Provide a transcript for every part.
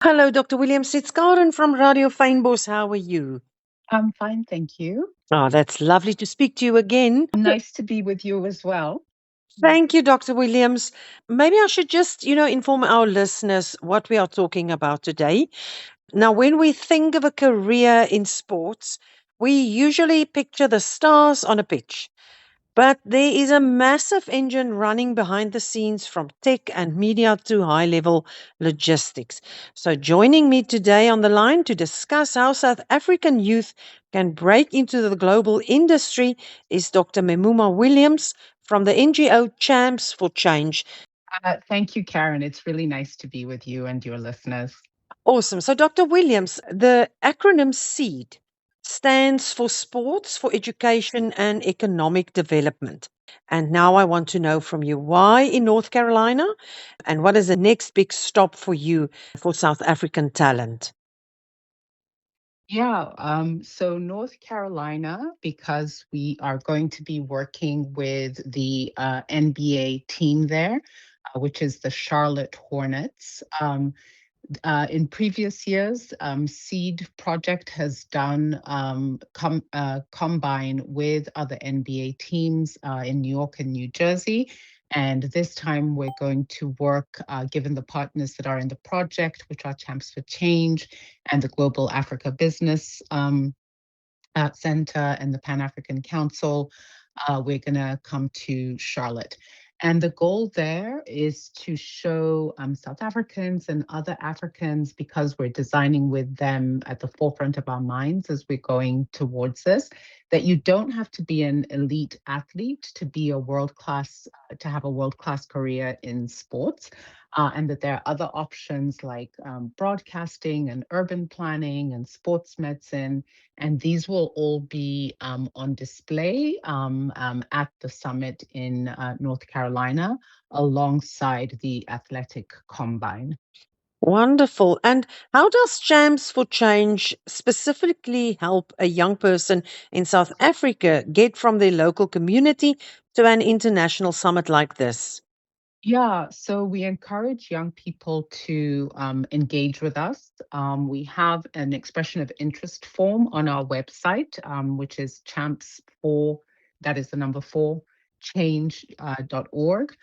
Hello, Dr. Williams. It's Karen from Radio Fynbos. How are you? I'm fine, thank you. Oh, that's lovely to speak to you again. Nice to be with you as well. Thank you, Dr. Williams. Maybe I should just, inform our listeners what we are talking about today. Now, when we think of a career in sports, we usually picture the stars on a pitch. But there is a massive engine running behind the scenes from tech and media to high level logistics. So, joining me today on the line to discuss how South African youth can break into the global industry is Dr. Memuna Williams from the NGO Champs for Change. Thank you, Karen. It's really nice to be with you and your listeners. Awesome. So, Dr. Williams, the acronym SEED stands for Sports for Education and Economic Development. And now I want to know from you why in North Carolina and what is the next big stop for you for South African talent? Yeah, so North Carolina, because we are going to be working with the NBA team there, which is the Charlotte Hornets. In previous years, Seed Project has done combine with other NBA teams in New York and New Jersey. And this time we're going to work, given the partners that are in the project, which are Champs for Change and the Global Africa Business Center and the Pan-African Council, we're going to come to Charlotte. And the goal there is to show South Africans and other Africans, because we're designing with them at the forefront of our minds as we're going towards this, that you don't have to be an elite athlete to be a world-class, to have a world-class career in sports. And that there are other options like broadcasting and urban planning and sports medicine. And these will all be on display at the summit in North Carolina alongside the athletic combine. Wonderful. And how does Champs for Change specifically help a young person in South Africa get from their local community to an international summit like this? Yeah, so we encourage young people to engage with us. We have an expression of interest form on our website, which is champs4, that is the number 4, change.org.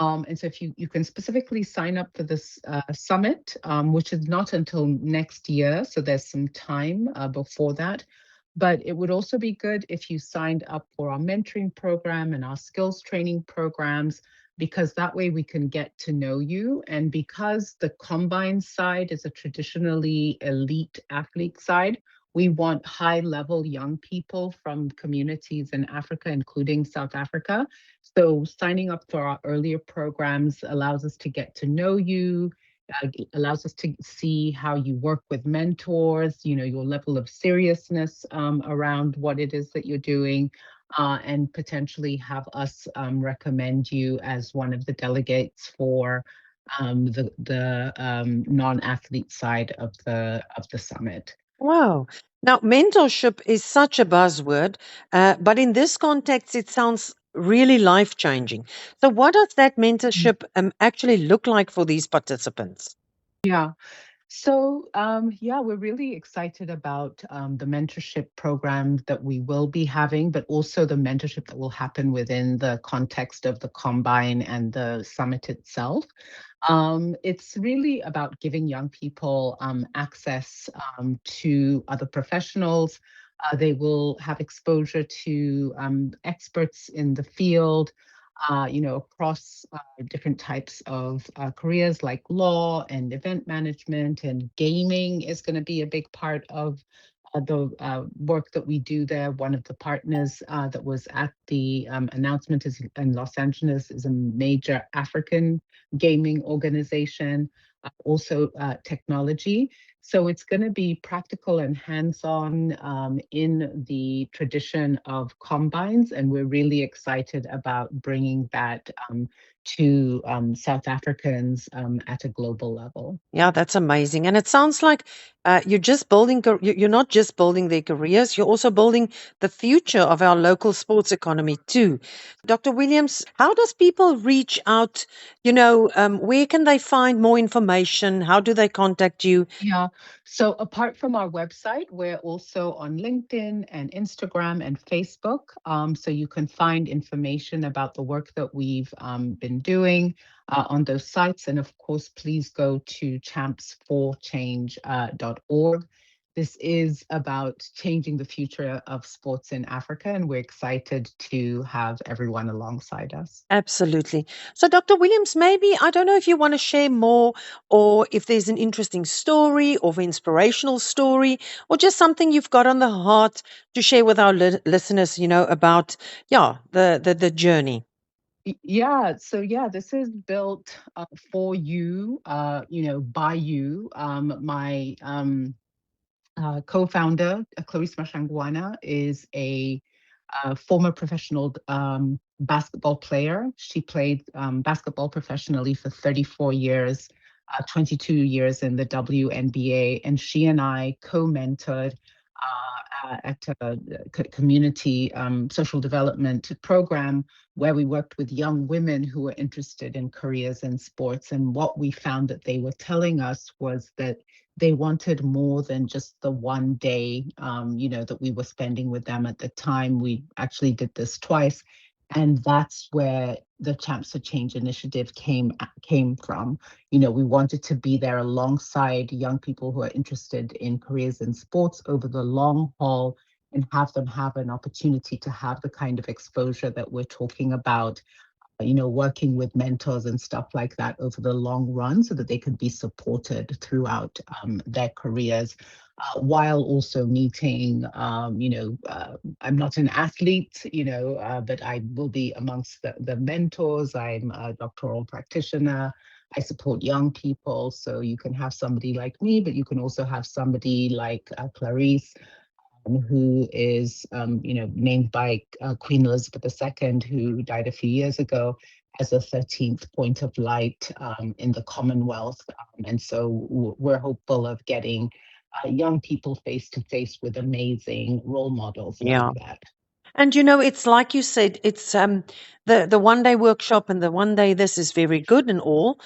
And so if you can specifically sign up for this summit, which is not until next year, so there's some time before that. But it would also be good if you signed up for our mentoring program and our skills training programs, because that way we can get to know you. And because the combine side is a traditionally elite athlete side, we want high level young people from communities in Africa, including South Africa. So signing up for our earlier programs allows us to get to know you, allows us to see how you work with mentors, your level of seriousness around what it is that you're doing, and potentially have us recommend you as one of the delegates for the non-athlete side of the summit. Wow. Now, mentorship is such a buzzword, but in this context, it sounds really life changing. So, what does that mentorship actually look like for these participants? Yeah. So, yeah, we're really excited about the mentorship program that we will be having, but also the mentorship that will happen within the context of the combine and the summit itself. It's really about giving young people access to other professionals. They will have exposure to experts in the field, across different types of careers like law and event management, and gaming is going to be a big part of the work that we do there. One of the partners that was at the announcement is in Los Angeles is a major African gaming organization, also technology. So it's going to be practical and hands-on in the tradition of combines, and we're really excited about bringing that to South Africans at a global level. Yeah, that's amazing. And it sounds like you're just building, you're not just building their careers, you're also building the future of our local sports economy too. Dr. Williams, how does people reach out? Where can they find more information? How do they contact you? Yeah. So apart from our website, we're also on LinkedIn and Instagram and Facebook. So you can find information about the work that we've been doing on those sites. And of course, please go to champs4change.org. This is about changing the future of sports in Africa, and we're excited to have everyone alongside us. Absolutely. So, Dr. Williams, maybe I don't know if you want to share more, or if there's an interesting story or inspirational story, or just something you've got on the heart to share with our listeners, about, yeah, the journey. Yeah, so yeah, this is built for you, by you. My co-founder, Clarice Mashangwana, is a former professional basketball player. She played basketball professionally for 34 years, 22 years in the WNBA, and she and I co-mentored at a community social development program where we worked with young women who were interested in careers in sports. And what we found that they were telling us was that they wanted more than just the one day, that we were spending with them at the time. We actually did this twice. And that's where the Champs for Change initiative came from. We wanted to be there alongside young people who are interested in careers in sports over the long haul and have them have an opportunity to have the kind of exposure that we're talking about, working with mentors and stuff like that over the long run so that they could be supported throughout their careers. While also meeting, I'm not an athlete, but I will be amongst the mentors. I'm a doctoral practitioner. I support young people. So you can have somebody like me, but you can also have somebody like Clarice, who is, named by Queen Elizabeth II, who died a few years ago, as a 13th point of light in the Commonwealth. And so we're hopeful of getting young people face to face with amazing role models like Yeah. that. And it's like you said, it's the one day workshop and the one day this is very good and all,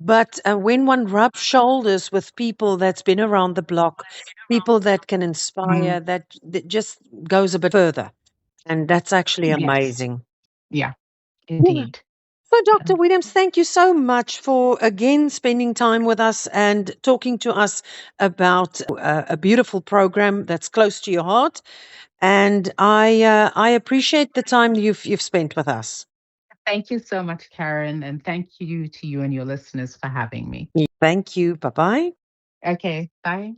but when one rubs shoulders with people that's been around the block, people that can Mm, inspire, that just goes a bit further, and that's actually yes. amazing. Yeah, Yeah. indeed. So, Yeah. Dr. Williams, thank you so much for again spending time with us and talking to us about a beautiful program that's close to your heart. And I appreciate the time you've spent with us. Thank you so much, Karen. And thank you to you and your listeners for having me. Thank you. Bye bye. Okay, bye.